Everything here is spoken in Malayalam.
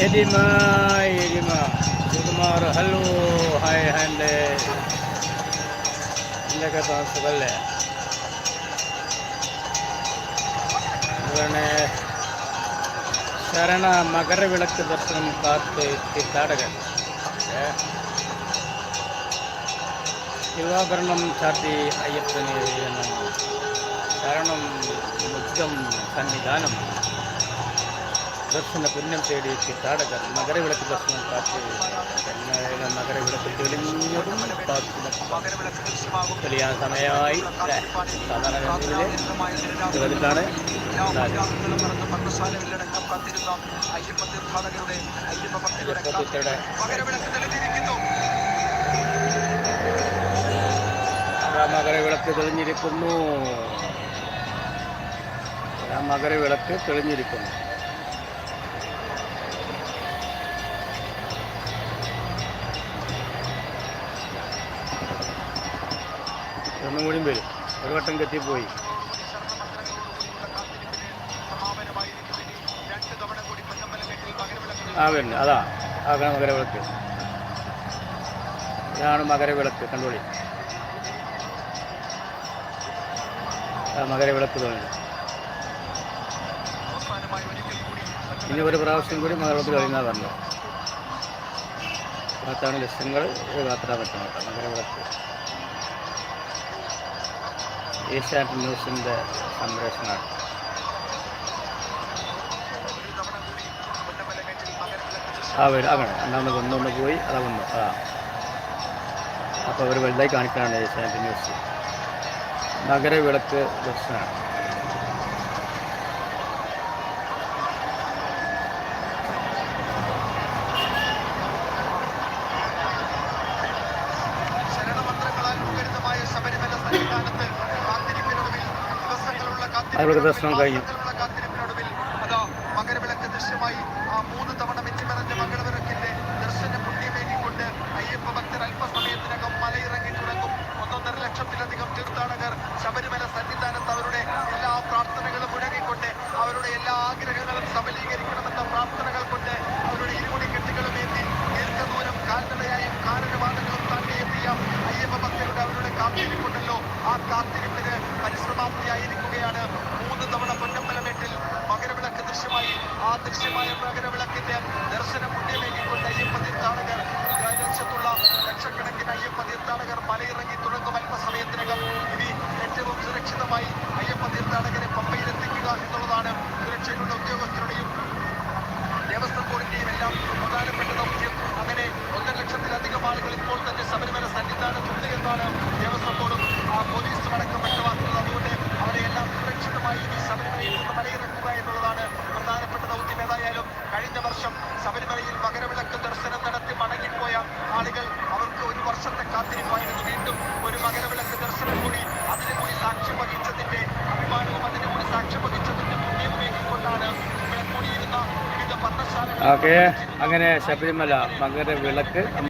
Edima, Sudmar, hello, hi, hande. ഇതൊക്കെ താമസമല്ലേ അതുപോലെ ശരണ മകരവിളക്ക് ദർശനം കാത്ത് തീർത്ഥാടകൻ തിരുവാഭരണം ചാർത്തി അയ്യപ്പന് ശരണം മുക്തം സന്നിധാനം ദർശന പുണ്യം തേടി തീർത്ഥാടകർ മകരവിളക്ക് ദർശനം കാത്ത് മകരവിളക്ക് തെളിഞ്ഞതും തെളിയാൻ സമയമായി സാധാരണ ഇതിലാണ് മകരവിളക്ക് തെളിഞ്ഞിരിക്കുന്നു മകരവിളക്ക് തെളിഞ്ഞിരിക്കുന്നു ഒന്നും കൂടിയും വരും ഒരു വട്ടം കെത്തിപ്പോയി വരുന്നു അതാ ആകണം മകരവിളക്ക് ഇതാണ് മകരവിളക്ക് കണ്ടോളി മകരവിളക്ക് തോന്നി ഇനി ഒരു പ്രാവശ്യം കൂടി മകരവിളക്ക് കഴിയുന്ന പറഞ്ഞു അതാണ് ലക്ഷ്യങ്ങൾ യാത്രാ പറ്റുന്നത് മകരവിളക്ക് ഏഷ്യാനെറ്റ് ന്യൂസിൻ്റെ സംപ്രേഷണമാണ് വരും അങ്ങനെ രണ്ടാമത് ഒന്നുകൊണ്ട് പോയി അതാ വന്നു അപ്പോൾ അവർ വലുതായി കാണിക്കാനാണ് ഏഷ്യാനെറ്റ് ന്യൂസ് മകരവിളക്ക് ദർശനമാണ് അതിലൂടെ ദർശനം കഴിഞ്ഞു മകരവിളക്ക് ദൃശ്യമായി 3 തവണ വെറ്റിമറഞ്ഞ മകരവിളക്കിന്റെ ദർശന പുണ്യമേകിക്കൊണ്ട് അയ്യപ്പ ഭക്തർ അല്പസമയത്തിനകം മലയിറങ്ങി തുടങ്ങും. 1.5 ലക്ഷത്തിലധികം തീർത്ഥാടകർ ശബരിമല സന്നിധാനത്ത് അവരുടെ എല്ലാ പ്രാർത്ഥനകളും മുഴങ്ങിക്കൊണ്ട് അവരുടെ എല്ലാ ആഗ്രഹങ്ങളും സഫലീകരിക്കണമെന്ന പ്രാർത്ഥനകൾ കൊണ്ട് അവരുടെ ഇരുമുടിക്കെട്ടുകളും ഏറ്റി ദീർഘദൂരം കാൽനടയായും കാരണവാദങ്ങളും താണ്ടിയെത്തിയ അയ്യപ്പ ഭക്തരുടെ അവരുടെ കാത്തിരിപ്പുണ്ടല്ലോ, ആ കാത്തിരിപ്പിന് പരിശ്രമാപ്തിയായിരിക്കുകയാണ് 3 തവണ പൊന്നമ്പലമേട്ടിൽ മകരവിളക്ക് ദൃശ്യമായി. ആ ദൃശ്യമായ മകരവിളക്കിന്റെ ദർശന പുണ്യമേകിക്കൊണ്ട് അയ്യപ്പ തീർത്ഥാടകർ ദേശത്തുള്ള ലക്ഷക്കണക്കിന് അയ്യപ്പ തീർത്ഥാടകർ മലയിറങ്ങി തുടങ്ങും അല്പസമയത്തിനകം. ഇനി ഏറ്റവും സുരക്ഷിതമായി അയ്യപ്പ തീർത്ഥാടകരെ പമ്പയിലെത്തിക്കുക എന്നുള്ളതാണ് സുരക്ഷയിലുള്ള ഉദ്യോഗസ്ഥരുടെയും ദേവസ്വം ബോർഡിന്റെയും എല്ലാം പ്രധാനപ്പെട്ട ദൗത്യം. അങ്ങനെ 1 ലക്ഷത്തിലധികം ആളുകൾ ഇപ്പോൾ തന്നെ ശബരിമല സന്നിധാനത്തുണ്ട് എന്നാണ് ദേവസ്വം ബോർഡും പോലീസും അടക്കം വ്യക്തമാക്കുന്നത്. അതുകൊണ്ട് അവരെല്ലാം സുരക്ഷിതമായി ഈ ശബരിമലയിൽ നിന്ന് മലയിറക്കുക എന്നുള്ളതാണ് പ്രധാനപ്പെട്ട ദൗത്യം. ഏതായാലും കഴിഞ്ഞ വർഷം ശബരിമലയിൽ മകരവിളക്ക് ദർശനം നടത്തി മടങ്ങിപ്പോയ ആളുകൾ അവർക്ക് 1 വർഷത്തെ കാത്തിരിപ്പായിരുന്നു. വീണ്ടും ഒരു മകരവിളക്ക് ദർശനം കൂടി അതിന് കൂടി സാക്ഷ്യം വഹിച്ചതിന്റെ അഭിമാനവും അതിന് കൂടി സാക്ഷ്യം വഹിച്ചതിന്റെ പുണ്യമേകിക്കൊണ്ടാണ് ഇവിടെ കൂടിയിരുന്ന വിവിധ പർണശാലകൾ. അങ്ങനെ ശബരിമല മകരവിളക്ക്